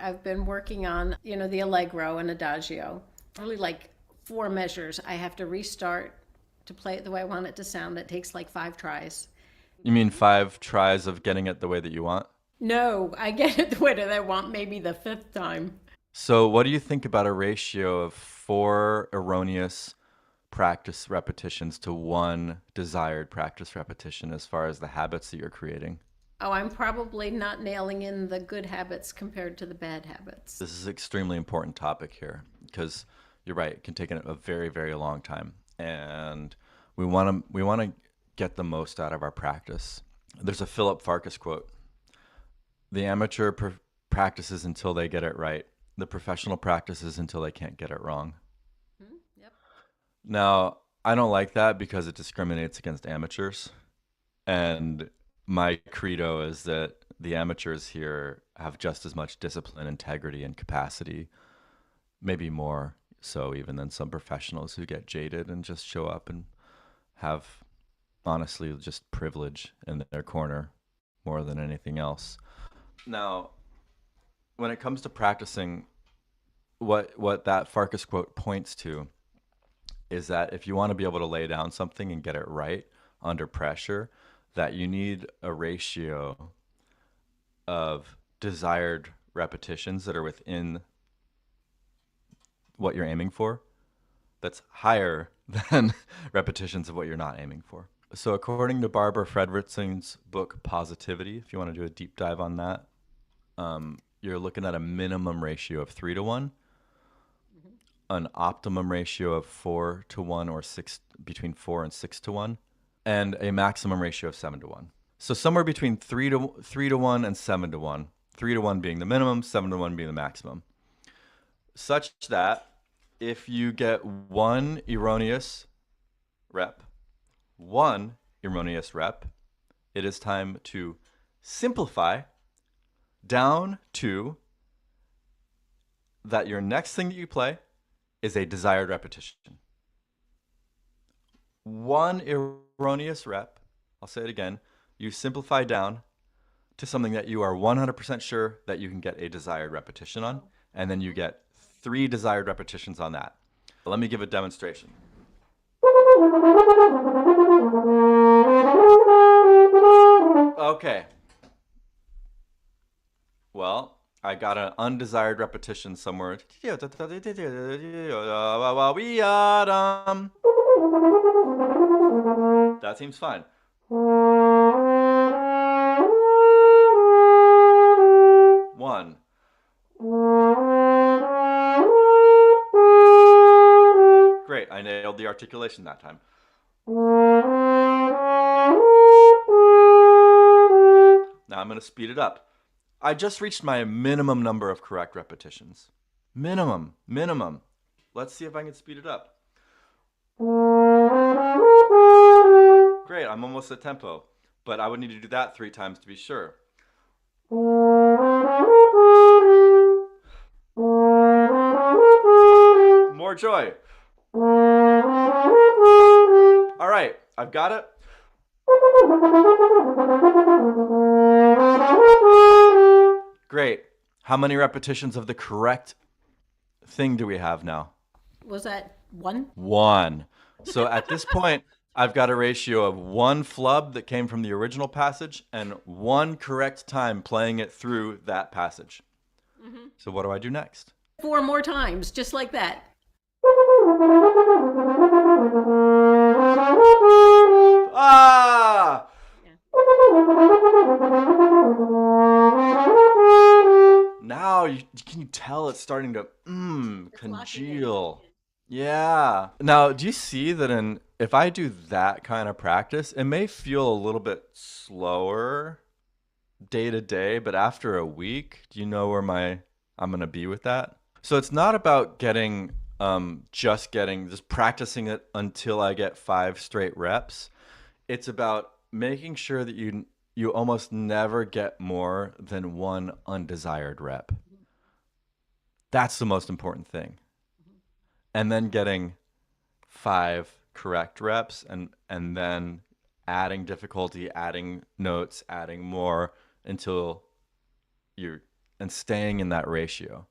I've been working on, the Allegro and Adagio. Really like four measures. I have to restart to play it the way I want it to sound. It takes like five tries. You mean 5 tries of getting it the way that you want? No, I get it the way that I want maybe the fifth time. So, what do you think about a ratio of 4 erroneous practice repetitions to 1 desired practice repetition as far as the habits that you're creating? Oh, I'm probably not nailing in the good habits compared to the bad habits. This is an extremely important topic here because you're right, it can take a very, very long time. And we want to get the most out of our practice. There's a Philip Farkas quote. The amateur practices until they get it right. The professional practices until they can't get it wrong. Hmm? Yep. Now, I don't like that because it discriminates against amateurs. And my credo is that the amateurs here have just as much discipline, integrity, and capacity, maybe more so even than some professionals who get jaded and just show up and have, honestly, just privilege in their corner more than anything else. Now, when it comes to practicing, what that Farkas quote points to is that if you want to be able to lay down something and get it right under pressure, that you need a ratio of desired repetitions that are within what you're aiming for that's higher than repetitions of what you're not aiming for. So, according to Barbara Fredrickson's book Positivity, if you want to do a deep dive on that, you're looking at a minimum ratio of 3 to 1, Hmm. an optimum ratio of 4 to 1 or six between 4 and 6 to 1, and a maximum ratio of 7 to 1. So somewhere between 3 to 1 and 7 to 1. 3 to 1 being the minimum, 7 to 1 being the maximum. Such that if you get rep, one erroneous rep, it is time to simplify down to that your next thing that you play is a desired repetition. One erroneous rep, I'll say it again, you simplify down to something that you are 100% sure that you can get a desired repetition on, and then you get 3 desired repetitions on that. Let me give a demonstration. Okay, well, I got an undesired repetition somewhere. That seems fine. One. Great, I nailed the articulation that time. Now I'm going to speed it up. I just reached my minimum number of correct repetitions. Minimum. Let's see if I can speed it up. Great, I'm almost at tempo, but I would need to do that 3 times to be sure. More joy. All right, I've got it. Great. How many repetitions of the correct thing do we have now? Was that one? 1. So at this point, I've got a ratio of 1 flub that came from the original passage and 1 correct time playing it through that passage. Hmm. So what do I do next? Four more times, just like that. Ah! Yeah. Now can you tell it's starting to It's locking in. congeal. Yeah. Now, do you see that if I do that kind of practice, it may feel a little bit slower day to day, but after a week, do you know where my I'm gonna be with that? So it's not about just practicing it until I get 5 straight reps. It's about making sure that you almost never get more than 1 undesired rep. That's the most important thing. And then getting 5 correct reps and then adding difficulty, adding notes, adding more until you're and staying in that ratio.